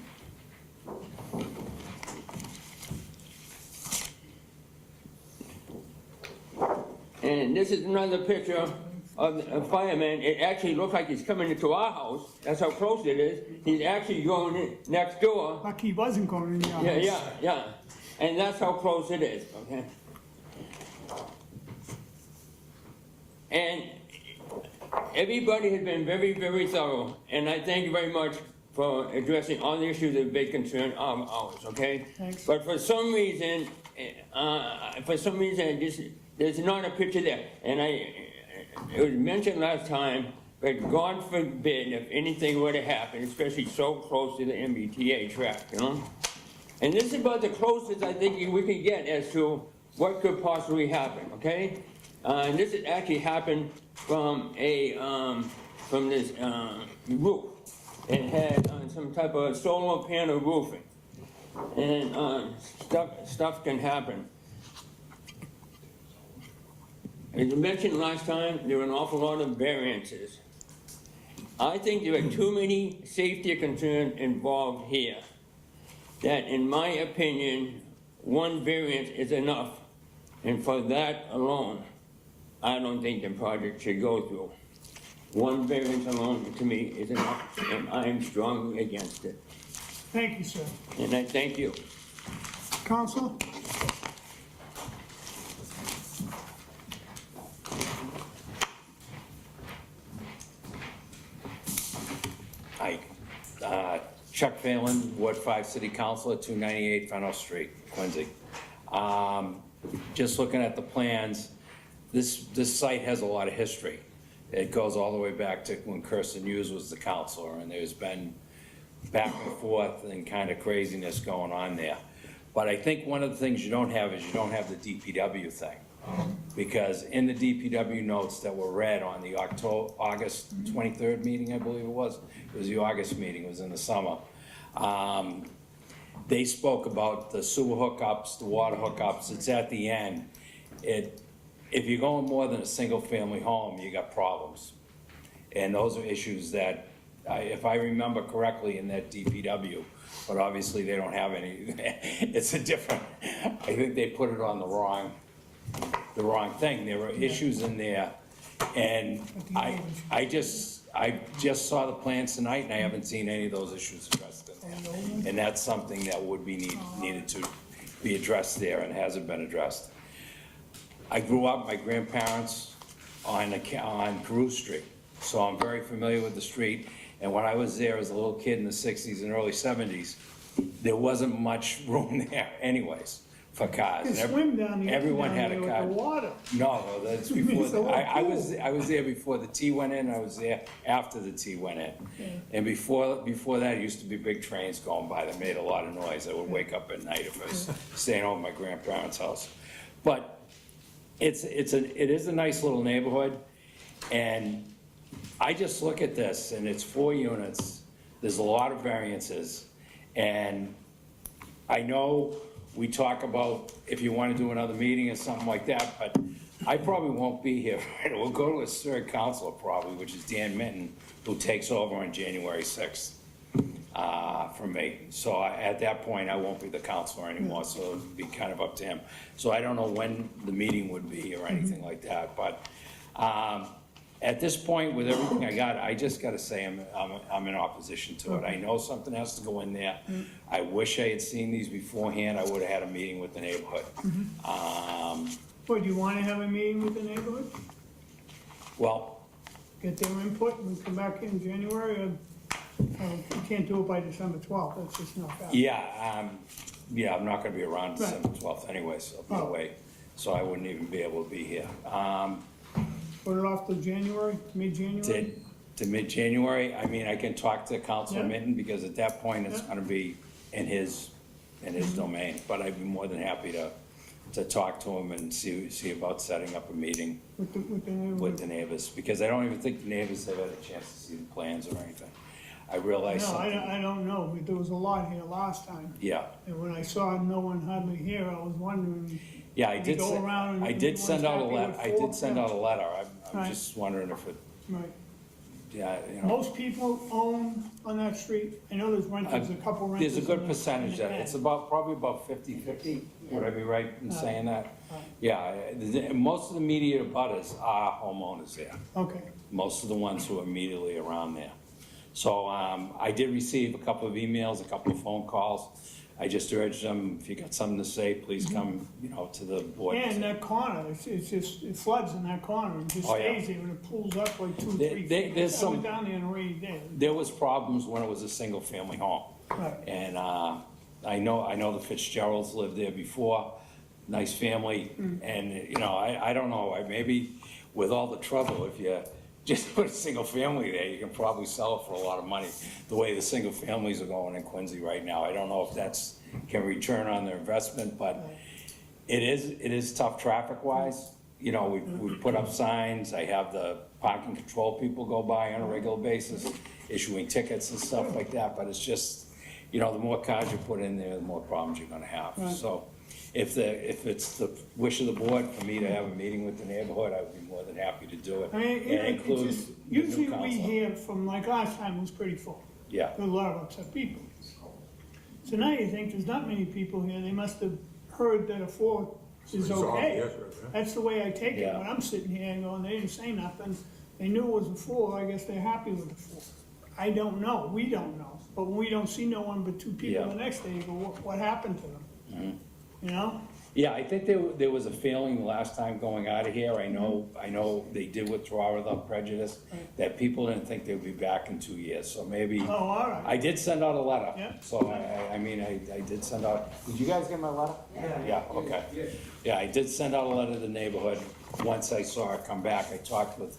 And this is another picture of a fireman. It actually looks like he's coming into our house, that's how close it is. He's actually going in next door.
Lucky he wasn't going in the house.
Yeah, and that's how close it is, okay? And everybody has been very, very thorough, and I thank you very much for addressing all the issues of big concern of ours, okay?
Thanks.
But for some reason, there's not a picture there. And it was mentioned last time, but God forbid if anything were to happen, especially so close to the MBTA track, you know? And this is about the closest I think we can get as to what could possibly happen, okay? And this has actually happened from this roof. It had some type of solar panel roofing. And stuff can happen. As you mentioned last time, there were an awful lot of variances. I think there are too many safety concerns involved here, that in my opinion, one variance is enough. And for that alone, I don't think the project should go through. One variance alone, to me, is enough, and I am strongly against it.
Thank you, sir.
And I thank you.
Counsel?
Hi, Chuck Phelan, Ward 5 City Councilor, 298 Fennel Street, Quincy. Just looking at the plans, this site has a lot of history. It goes all the way back to when Kirsten Hughes was the councilor, and there's been back and forth and kind of craziness going on there. But I think one of the things you don't have is you don't have the DPW thing. Because in the DPW notes that were read on the August 23rd meeting, I believe it was the August meeting, it was in the summer. They spoke about the sewer hookups, the water hookups, it's at the end. If you're going more than a single family home, you got problems. And those are issues that, if I remember correctly in that DPW, but obviously they don't have any, it's a different, I think they put it on the wrong thing. There were issues in there, and I just saw the plans tonight, and I haven't seen any of those issues addressed in there. And that's something that would be needed to be addressed there and hasn't been addressed. I grew up, my grandparents on Peru Street, so I'm very familiar with the street. And when I was there as a little kid in the 60s and early 70s, there wasn't much room there anyways for cars.
You
And
swim down the.
Everyone had a
down there
car.
with the water.
No, that's
It's a
before,
little
I
pool.
was there before the T went in, I was there after the T went in. And before that, it used to be big trains going by that made a lot of noise. I would wake up at night if I was staying home at my grandparents' house. But it is a nice little neighborhood, and I just look at this, and it's 4 units, there's a lot of variances, and I know we talk about if you want to do another meeting or something like that, but I probably won't be here. We'll go to a third counselor probably, which is Dan Minton, who takes over on January 6th from me. So at that point, I won't be the counselor anymore, so it'll be kind of up to him. So I don't know when the meeting would be or anything like that, but at this point, with everything I got, I just gotta say I'm in opposition to it. I know something has to go in there. I wish I had seen these beforehand. I would've had a meeting with the neighborhood.
Well, do you wanna have a meeting with the neighborhood?
Well,
Get their input and we come back in January, or you can't do it by December 12th, that's just not fair.
yeah, I'm not gonna be around
Right.
December 12th anyways, I'll be
Oh.
away, so I wouldn't even be able to be here.
Put it off till January, mid-January?
To mid-January, I mean, I can talk to Councilor
Yeah.
Minton, because at that point, it's
Yeah.
gonna be in his domain, but I'd be more than happy to talk to him and see about setting up a meeting
With the neighborhood?
with the neighbors, because I don't even think the neighbors have had a chance to see the plans or anything. I realize
No,
something,
I don't know, but there was a lot here last time,
yeah.
and when I saw no one hardly here, I was wondering,
Yeah,
You go around and
I did send out a
everyone's
letter,
happy
I
with
did send
four,
out a letter, I'm
Right.
just wondering if it,
right.
yeah, you know.
Most people own on that street, I know there's renters, a couple renters.
There's a good
in the-
percentage that, it's probably about 50-50, would I be right in saying that? Yeah, most of the immediate abutters are homeowners there,
Okay,
most of the ones who are immediately around there. So, I did receive a couple of emails, a couple of phone calls. I just urged them, if you got something to say, please come, to the board.
and that corner, it's just, it floods in that corner, it just
Oh, yeah.
stays there, and it pulls up like 2,
There-
3
there-
feet.
there's
I
some-
went down there and raised it.
There was problems when it was a single-family home.
Right.
And I know the Fitzgeralds lived there before, nice family, and, I don't know, maybe with all the trouble, if you just put a single family there, you can probably sell it for a lot of money, the way the single families are going in Quincy right now. I don't know if that's, can return on their investment, but it is tough traffic-wise. We put up signs, I have the parking control people go by on a regular basis, issuing tickets and stuff like that, but it's just, the more cars you put in there, the more problems you're gonna have.
Right.
So if it's the wish of the board for me to have a meeting with the neighborhood, I would be more than happy to do it.
I mean,
And
it's
include
just,
the new
usually we
council.
hear from, like last time, it was pretty full.
Yeah,
There were a lot of upset people. So now you think there's not many people here, they must have heard that a 4 is okay. That's the way I take it,
Yeah.
when I'm sitting here and going, they didn't say nothing, they knew it was a 4, I guess they're happy with the 4. I don't know, we don't know, but when we don't see no one but 2 people
Yeah.
the next day, you go, what happened to them? You know?
yeah, I think there was a feeling last time going out of here, I know they did withdraw without prejudice, that people didn't think they'd be back in 2 years, so maybe.
Oh, all right.
I did send out a letter.
Yeah.
So I did send out, did you guys get my letter? Yeah, okay. Yeah, I did send out a letter to the neighborhood. Once I saw it come back, I talked with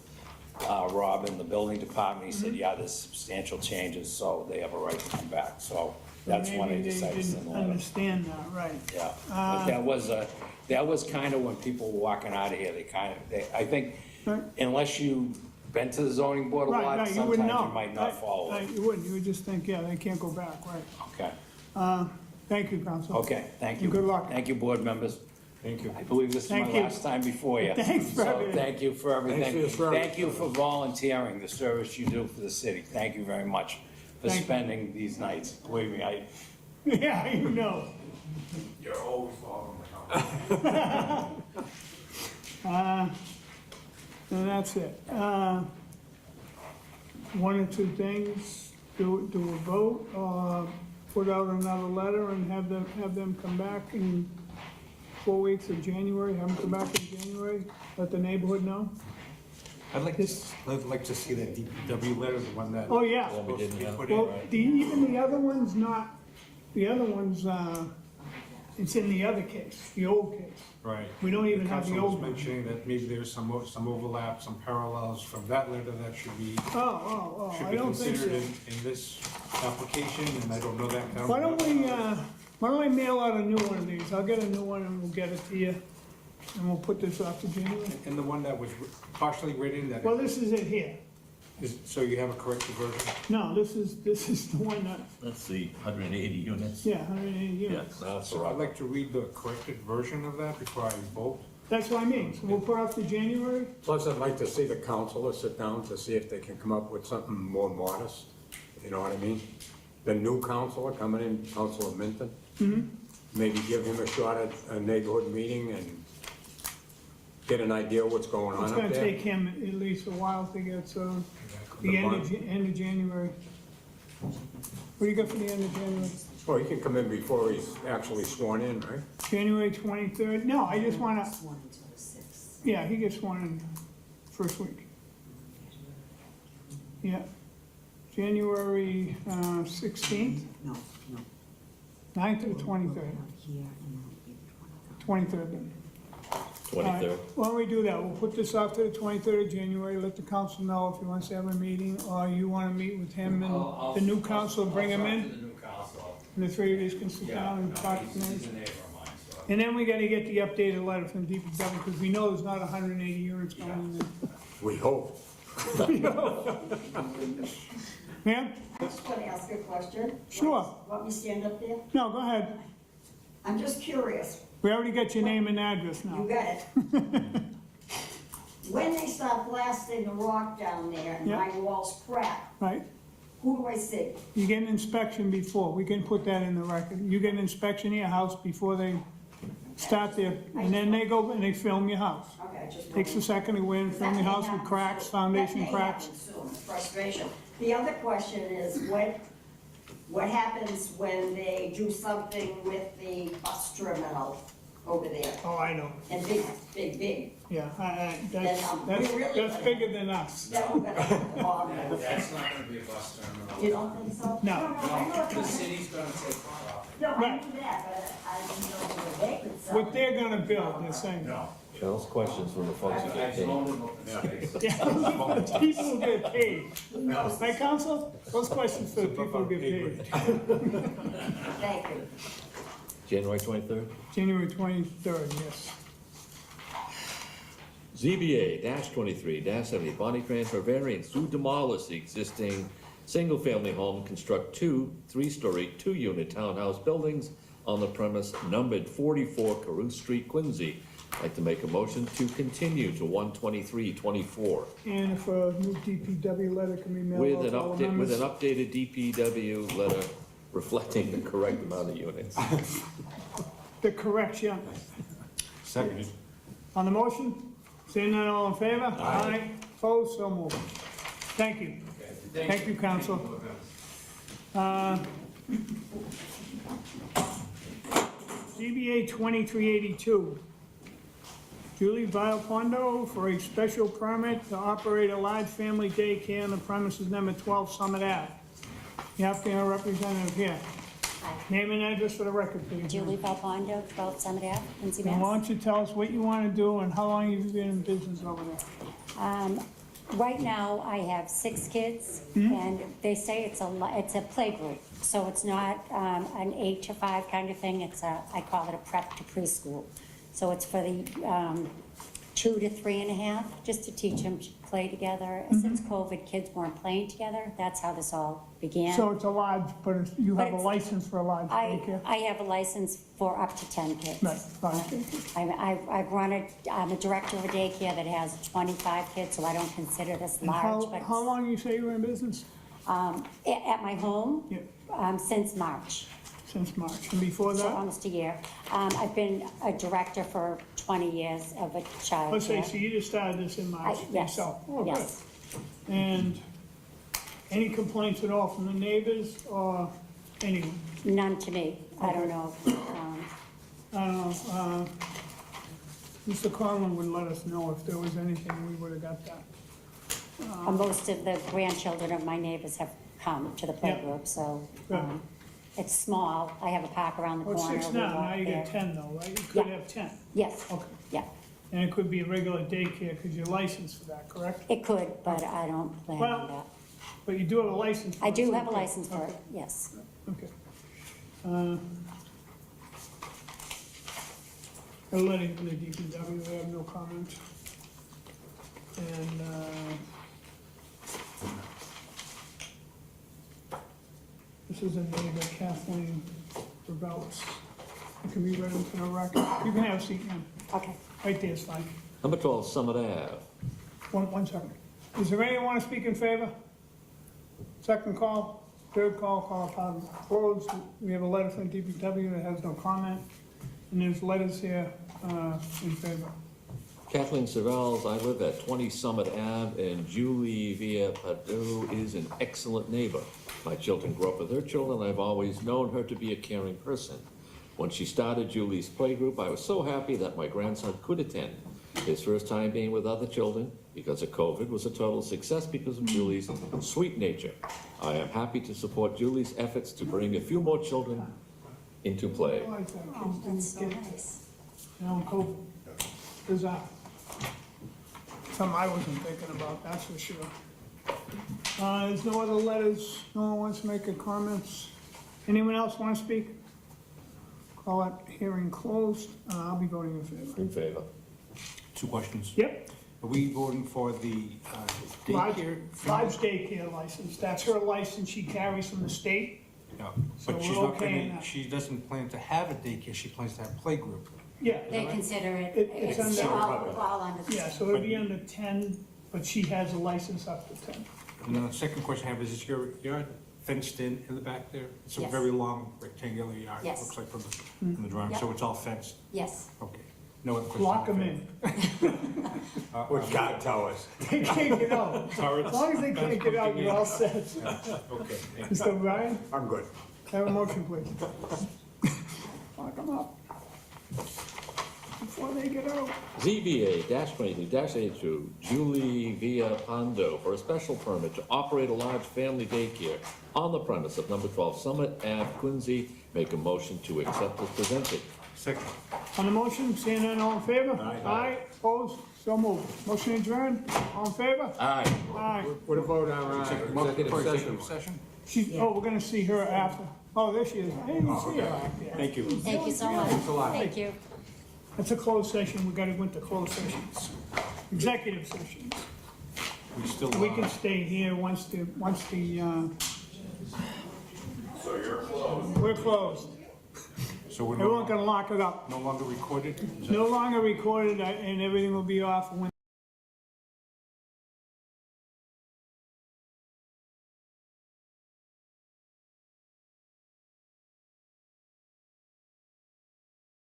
Rob in the building department. He said, yeah, there's substantial changes, so they have a right to come back. So that's when I
Maybe they
decided to send
didn't
the letter.
understand that, right.
Yeah, but that was kind of when people were walking out of here, I think,
Right.
unless you've been to the zoning board a
Right,
lot,
right, you
sometimes
wouldn't know.
you might not
Right,
follow
right,
it.
you wouldn't, you would just think, yeah, they can't go back, right.
Okay,
Thank you, Council.
okay, thank you.
Good luck.
Thank you, board members.
Thank you.
I believe this is my
Thank you.
last time before you.
Thanks for
So,
everything.
thank you for everything.
Thanks for your service.
Thank you for volunteering, the service you do for the city. Thank you very much for
Thank you.
spending these nights. Believe me,
Yeah, you know.
You're always welcome to come.
And that's it. One or two things, do a vote, put out another letter and have them come back in 4 weeks of January, have them come back in January, let the neighborhood know?
I'd like to see that DPW letter, the one that.
Oh, yeah.
Supposed to be put in,
Well,
right?
even the other one's not, the other one's, it's in the other case, the old case.
Right.
We don't even have the
council was
old one.
mentioning that maybe there's some overlap, some parallels from that letter that should be
I don't think so.
considered in this application, and I don't know that.
Why don't we mail out a new one of these? I'll get a new one and we'll get it to you, and we'll put this off to January.
And the one that was partially written, that,
Well, this is it here.
so you have a corrected version?
No, this is the one that,
That's the 180 units.
yeah, 180
Yeah,
units.
that's
So I'd like to read the corrected version of that before I vote.
That's what I mean, so we'll put off to January?
Plus, I'd like to see the council sit down to see if they can come up with something more modest, you know what I mean? The new councilor coming in, Councilor Minton. Maybe give him a shot at a neighborhood meeting and get an idea what's going on
It's
up
gonna
there.
take him at least a while to get, so, the end of January. What do you got for the end of January?
Well, he can come in before he's actually sworn in, right?
January 23rd? No, I just wanna, yeah, he gets sworn in first week. Yeah. January 16th?
No,
9th or 23rd? 23rd then.
23rd.
Why don't we do that? We'll put this off to the 23rd of January, let the council know if he wants to have a meeting, or you wanna meet with him and the new council, bring him
I'll talk
in,
to the new council.
and the three of you can sit
Yeah,
down and
no,
talk to
he's a
them.
neighbor of mine, so.
And then we gotta get the updated letter from DPW, because we know there's not 180 units going in there.
We hope.
Ma'am?
I just want to ask a question.
Sure.
Want me to stand up there?
No, go ahead.
I'm just curious.
We already got your name and address
You
now.
got it. When they start blasting the rock down there and
Yeah.
my walls crack,
Right?
who do I see?
You get an inspection before, we can put that in the record. You get an inspection of your house before they start there, and then they go and they film your house.
Okay, I just.
Takes a second to go in, film your house with cracks, foundation cracks.
That may happen soon, frustration. The other question is, what happens when they do something with the bus terminal over there?
Oh, I know,
And big,
yeah,
we really-
that's bigger than us.
that we're gonna have to bother with.
That's not gonna be a bus terminal.
You don't think so?
No.
I know it's
The
not.
city's gonna take profit.
No, I
Right.
knew that, but I didn't know what they could sell.
What they're gonna build, they're saying.
No.
Those questions from the folks who
I
get paid.
zoned them open space.
Yeah, people get paid. Right, council? Those questions for the people who get paid.
Thank you.
January 23rd.
January 23rd, yes.
ZBA -23-70, body transfer variance to demolish the existing single-family home, construct two 3-story, 2-unit townhouse buildings on the premise numbered 44 Carew Street, Quincy. I'd like to make a motion to continue to 1/23/24
And if a new DPW letter can be mailed
with
out
an
to all
update, with an
members.
updated DPW letter reflecting the correct amount of units.
The correction.
Seconded.
On the motion, seeing none, all in favor? Aye. Opposed, so moved. Thank you. Thank you, council. ZBA 2382. Julie Villalpando for a special permit to operate a large family daycare on the premises number 12 Summit Ave. You have to have a representative here. Name and address for the record, please.
Julie Valpondo, 12 Summit Ave, Quincy,
And why
Mass.
don't you tell us what you want to do and how long you've been in business over there?
Right now, I have 6 kids, and they say it's a playgroup. So it's not an 8 to 5 kind of thing, I call it a prep to preschool. So it's for the 2 to 3.5, just to teach them to play together. Since COVID, kids weren't playing together, that's how this all began.
So it's a large, but you
But
have a
it's-
license for a large daycare?
I have a license for up to 10 kids.
Right, fine.
I've run I'm a director of a daycare that has 25 kids, so I don't consider this
And
large, but
how long you say you were in business?
at my home,
Yeah,
since March,
since March. And before
so
that?
almost a year. I've been a director for 20 years of a child
Let's say,
care.
so you just started this in March
Yes,
yourself? Oh, good.
yes.
And any complaints at all from the neighbors or Anyone?
None to me. I don't know.
I don't know, Mr. Conlon would let us know if there was anything, we would've got that.
Most of the grandchildren of my neighbors have come to the playgroup, so
Good.
it's small. I have a park around the
Well,
corner.
it's 6
We
now,
walk
now you get
there.
10 though, right? You could
Yeah.
have 10.
Yes,
Okay.
yeah.
And it could be a regular daycare, because you're licensed for that, correct?
It could, but I don't plan
Well,
on that.
But you do have a license for it.
I do
so
have a
okay.
license for it,
Okay.
yes.
Okay. A letter from the DPW, they have no comment. And, this is a neighbor, Kathleen Revelis. It can be read into the record. You can have a seat, ma'am.
Okay.
Right there is fine.
Number 12 Summit Ave.
One second. Is there anyone want to speak in favor? Second call, third call upon closed. We have a letter from DPW that has no comment, and there's letters here in favor.
Kathleen Sorrells, I live at 20 Summit Ave, and Julie Villapado is an excellent neighbor. My children grew up with her children, and I've always known her to be a caring person. When she started Julie's playgroup, I was so happy that my grandson could attend. His first time being with other children because of COVID was a total success because of Julie's sweet nature. I am happy to support Julie's efforts to bring a few more children into play.
I like that.
Oh,
Kids didn't
that's so
get,
nice.
you know, COVID. There's that. Something I wasn't thinking about, that's for sure. There's no other letters, no one wants to make a comments. Anyone else want to speak? Call that hearing closed, I'll be voting in favor.
In favor.
2 questions.
Yep,
Are we voting for the daycare?
Lodge daycare license, that's her license she carries from the state.
No,
So
but she's
we're
not
okay in
gonna,
that.
she doesn't plan to have a daycare, she plans to have playgroup.
Yeah,
They consider it,
It's
it's
under-
all under the
yeah,
same.
so it'll be under 10, but she has a license up to 10.
And then the second question I have is your yard fenced in the back there? It's a
Yes.
very long rectangular yard, it
Yes.
looks like from the drawing,
Yep.
so it's all fenced?
Yes,
Okay. No other questions?
Lock them in.
What God tell us?
They can't get out. As long as they can't get out, you're all set.
Okay.
Mr. O'Brien,
I'm good.
have a motion, please. Lock them up. Before they get out.
ZBA-22-82, Julie Villapando for a special permit to operate a large family daycare on the premise of number 12 Summit Ave, Quincy. Make a motion to accept as presented.
Second.
On the motion, seeing none, all in favor?
Aye.
Opposed? So moved. Motion adjourned, all in favor?
Aye.
Aye.
What about our executive session?
Oh, we're gonna see her after. Oh, there she is. I didn't see her after.
Thank you.
thank you so much. Thank you.
That's a closed session, we gotta go into closed sessions. Executive sessions.
We still,
We can stay here once the,
So you're closed.
we're closed.
so we're
Everyone
no
can lock it up.
longer recorded?
No longer recorded, and everything will be off when